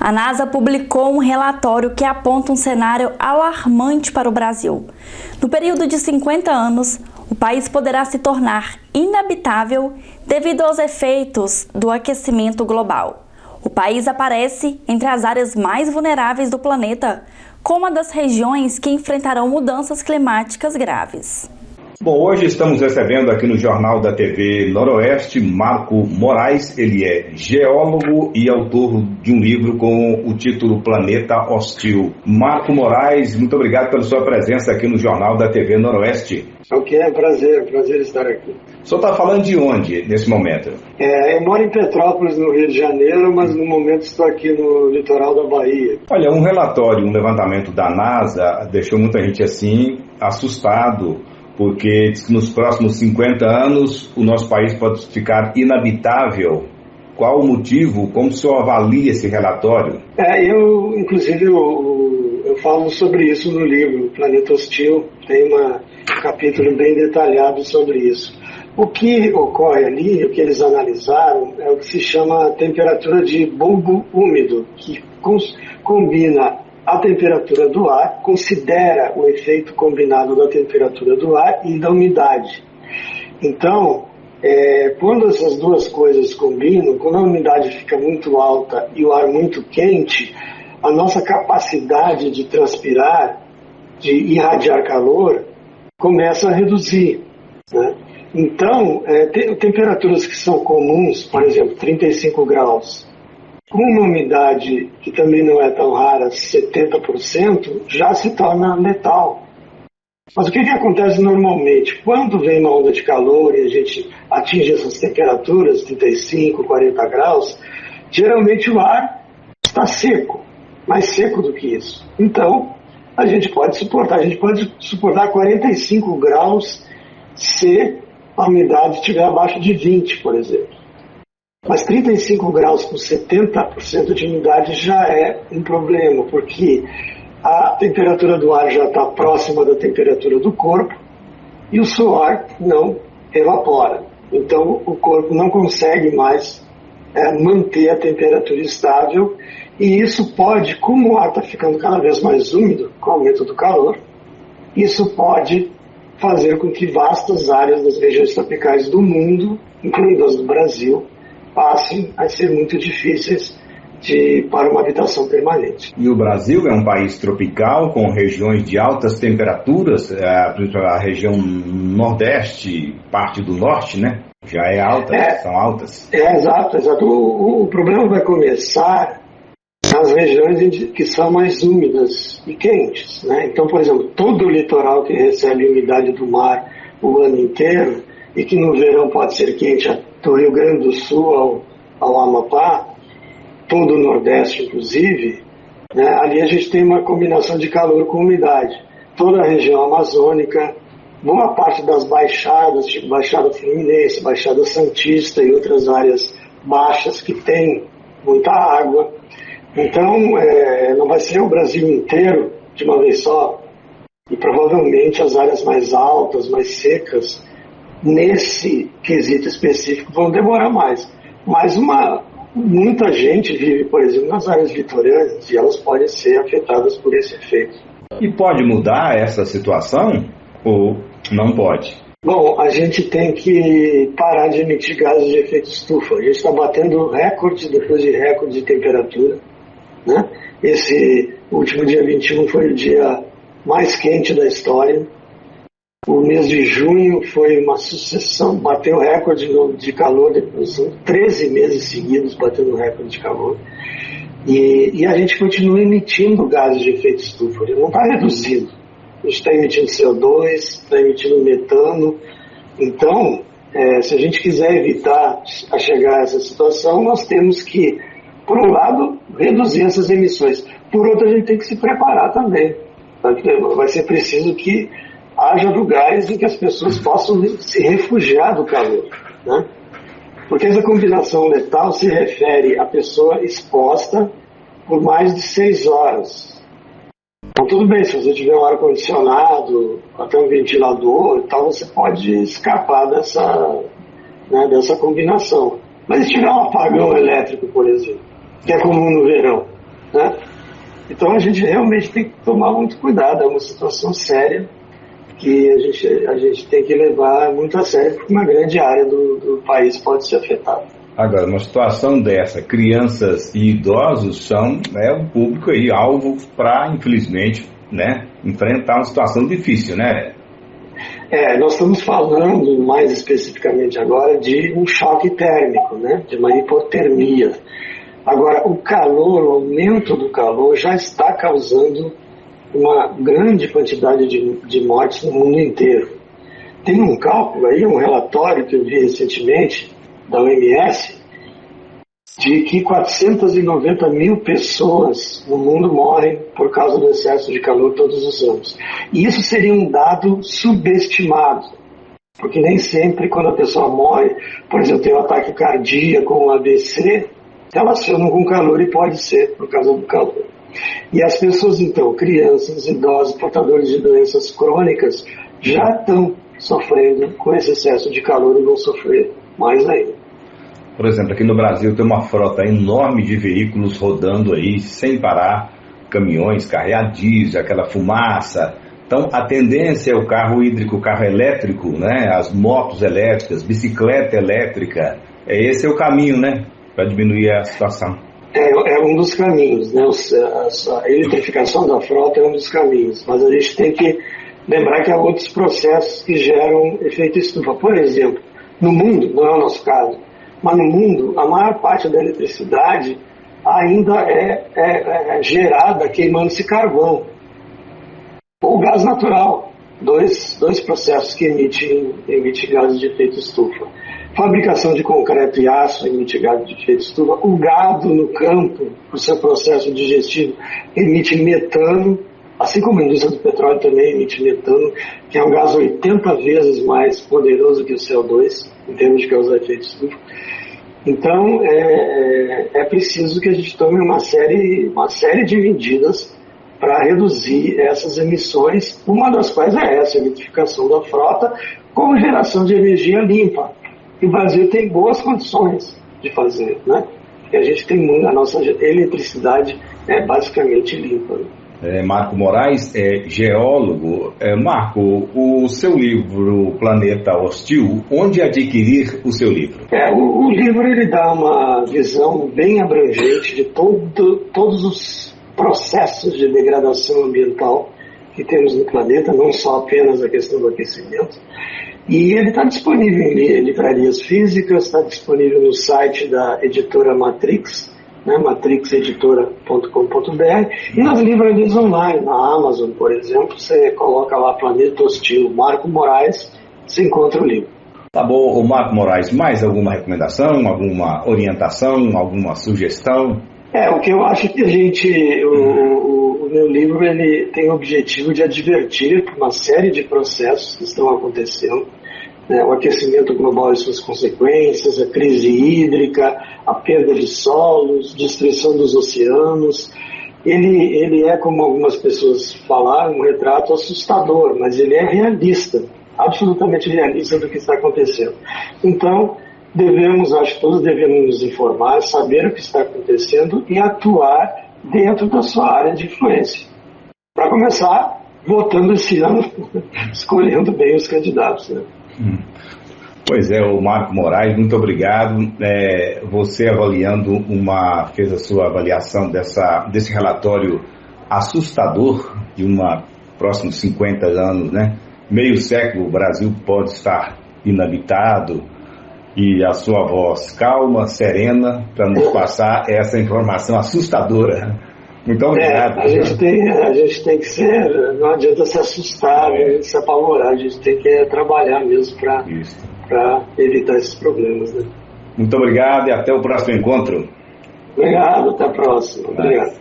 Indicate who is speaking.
Speaker 1: A NASA publicou um relatório que aponta um cenário alarmante para o Brasil. No período de 50 anos, o país poderá se tornar inabitável devido aos efeitos do aquecimento global. O país aparece entre as áreas mais vulneráveis do planeta, como uma das regiões que enfrentarão mudanças climáticas graves.
Speaker 2: Bom, hoje estamos recebendo aqui no Jornal da TV Noroeste Marco Moraes. Ele é geólogo e autor de um livro com o título Planeta Hostil. Marco Moraes, muito obrigado pela sua presença aqui no Jornal da TV Noroeste.
Speaker 3: Ok, é prazer estar aqui.
Speaker 2: O senhor está falando de onde nesse momento?
Speaker 3: Eu moro em Petrópolis, no Rio de Janeiro, mas no momento estou aqui no litoral da Bahia.
Speaker 2: Olha, um relatório, um levantamento da NASA deixou muita gente assim assustado, porque diz que nos próximos 50 anos o nosso país pode ficar inabitável. Qual o motivo? Como o senhor avalia esse relatório?
Speaker 3: Eu falo sobre isso no livro Planeta Hostil, tem um capítulo bem detalhado sobre isso. O que ocorre ali, o que eles analisaram, é o que se chama temperatura de bulbo úmido, que combina a temperatura do ar, considera o efeito combinado da temperatura do ar e da umidade. Então, quando essas duas coisas combinam, quando a umidade fica muito alta e o ar muito quente, a nossa capacidade de transpirar, de irradiar calor, começa a reduzir, né? Então, temperaturas que são comuns, por exemplo, 35 graus, com uma umidade que também não é tão rara, 70%, já se torna letal. Mas o que acontece normalmente? Quando vem uma onda de calor e a gente atinge essas temperaturas, 35, 40 graus, geralmente o ar está seco, mais seco do que isso. Então, a gente pode suportar 45 graus se a umidade estiver abaixo de 20, por exemplo. Mas 35 graus com 70% de umidade já é um problema, porque a temperatura do ar já está próxima da temperatura do corpo e o suor não evapora. Então o corpo não consegue mais manter a temperatura estável, e isso pode, como o ar está ficando cada vez mais úmido com o aumento do calor, isso pode fazer com que vastas áreas das regiões tropicais do mundo, incluindo as do Brasil, passem a ser muito difíceis para uma habitação permanente.
Speaker 2: E o Brasil é um país tropical com regiões de altas temperaturas, a região nordeste, parte do norte, né? Já é alta, são altas.
Speaker 3: Exato. O problema vai começar nas regiões que são mais úmidas e quentes, né? Então, por exemplo, todo o litoral que recebe umidade do mar o ano inteiro e que no verão pode ser quente, do Rio Grande do Sul ao Amapá, todo o Nordeste inclusive, né? Ali a gente tem uma combinação de calor com umidade. Toda a região amazônica, boa parte das baixadas, tipo Baixada Fluminense, Baixada Santista e outras áreas baixas que tem muita água. Então, não vai ser o Brasil inteiro de uma vez só, e provavelmente as áreas mais altas, mais secas, nesse quesito específico vão demorar mais. Mas muita gente vive, por exemplo, nas áreas litorâneas e elas podem ser afetadas por esse efeito.
Speaker 2: E pode mudar essa situação ou não pode?
Speaker 3: Bom, a gente tem que parar de emitir gases de efeito estufa. A gente está batendo recorde depois de recorde de temperatura, né? Esse último dia 21 foi o dia mais quente da história. O mês de junho foi uma sucessão, bateu recorde de calor, depois são 13 meses seguidos batendo recorde de calor. E a gente continua emitindo gases de efeito estufa, ele não está reduzindo. A gente está emitindo CO2, está emitindo metano. Então, se a gente quiser evitar a chegar a essa situação, nós temos que, por um lado, reduzir essas emissões. Por outro, a gente tem que se preparar também. Vai ser preciso que haja lugares em que as pessoas possam se refugiar do calor, né? Porque essa combinação letal se refere à pessoa exposta por mais de 6 horas. Então tudo bem, se você tiver um ar-condicionado, até um ventilador e tal, você pode escapar dessa combinação. Mas se tiver um apagão elétrico, por exemplo, que é comum no verão, né? Então a gente realmente tem que tomar muito cuidado, é uma situação séria que a gente tem que levar muito a sério, porque uma grande área do país pode ser afetada.
Speaker 2: Agora, numa situação dessa, crianças e idosos são um público aí, alvo para, infelizmente, né, enfrentar uma situação difícil, né?
Speaker 3: Nós estamos falando mais especificamente agora de um choque térmico, né, de uma hipotermia. Agora, o calor, o aumento do calor já está causando uma grande quantidade de mortes no mundo inteiro. Tem um cálculo aí, um relatório que eu vi recentemente da OMS, de que 490 mil pessoas no mundo morrem por causa do excesso de calor todos os anos. E isso seria um dado subestimado, porque nem sempre quando a pessoa morre, por exemplo, tem um ataque cardíaco ou um AVC, relacionam com calor e pode ser por causa do calor. E as pessoas, então, crianças, idosos, portadores de doenças crônicas, já estão sofrendo com esse excesso de calor e vão sofrer mais ainda.
Speaker 2: Por exemplo, aqui no Brasil tem uma frota enorme de veículos rodando aí sem parar, caminhões, carro a diesel, aquela fumaça. Então, a tendência é o carro hídrico, o carro elétrico, né? As motos elétricas, bicicleta elétrica. Esse é o caminho, né? Para diminuir a situação.
Speaker 3: É um dos caminhos, né? A eletrificação da frota é um dos caminhos, mas a gente tem que lembrar que há outros processos que geram efeito estufa. Por exemplo, no mundo, não é o nosso caso, mas no mundo, a maior parte da eletricidade ainda é gerada queimando-se carvão ou gás natural, dois processos que emitem gases de efeito estufa. Fabricação de concreto e aço emite gases de efeito estufa. O gado no campo, o seu processo digestivo, emite metano, assim como a indústria do petróleo também emite metano, que é um gás 80 vezes mais poderoso que o CO2, em termos de causar efeito estufa. Então, é preciso que a gente tome uma série de medidas para reduzir essas emissões, uma das quais é essa, a eletrificação da frota com geração de energia limpa. E o Brasil tem boas condições de fazer, né? E a gente tem a nossa eletricidade basicamente limpa.
Speaker 2: Marco Moraes é geólogo. Marco, o seu livro Planeta Hostil, onde adquirir o seu livro?
Speaker 3: O livro ele dá uma visão bem abrangente de todos os processos de degradação ambiental que temos no planeta, não só apenas a questão do aquecimento. E ele está disponível em livrarias físicas, está disponível no site da editora Matrix, né, matrixeditora.com.br, e nas livrarias online, na Amazon, por exemplo, você coloca lá Planeta Hostil, Marco Moraes, você encontra o livro.
Speaker 2: Tá bom, Marco Moraes, mais alguma recomendação, alguma orientação, alguma sugestão?
Speaker 3: O que eu acho que o meu livro ele tem o objetivo de advertir uma série de processos que estão acontecendo, né, o aquecimento global e suas consequências, a crise hídrica, a perda de solos, destruição dos oceanos. Ele é, como algumas pessoas falaram, um retrato assustador, mas ele é realista, absolutamente realista do que está acontecendo. Então, acho que todos devemos nos informar, saber o que está acontecendo e atuar dentro da sua área de influência. Para começar, votando esse ano, escolhendo bem os candidatos, né?
Speaker 2: Pois é, o Marco Moraes, muito obrigado. Você fez a sua avaliação desse relatório assustador de próximos 50 anos, né? Meio século o Brasil pode estar inabitado, e a sua voz calma, serena, para nos passar essa informação assustadora. Muito obrigado.
Speaker 3: A gente tem que ser, não adianta se assustar, se apavorar, a gente tem que trabalhar mesmo para evitar esses problemas, né?
Speaker 2: Muito obrigado e até o próximo encontro.
Speaker 3: Obrigado, até a próxima. Obrigado.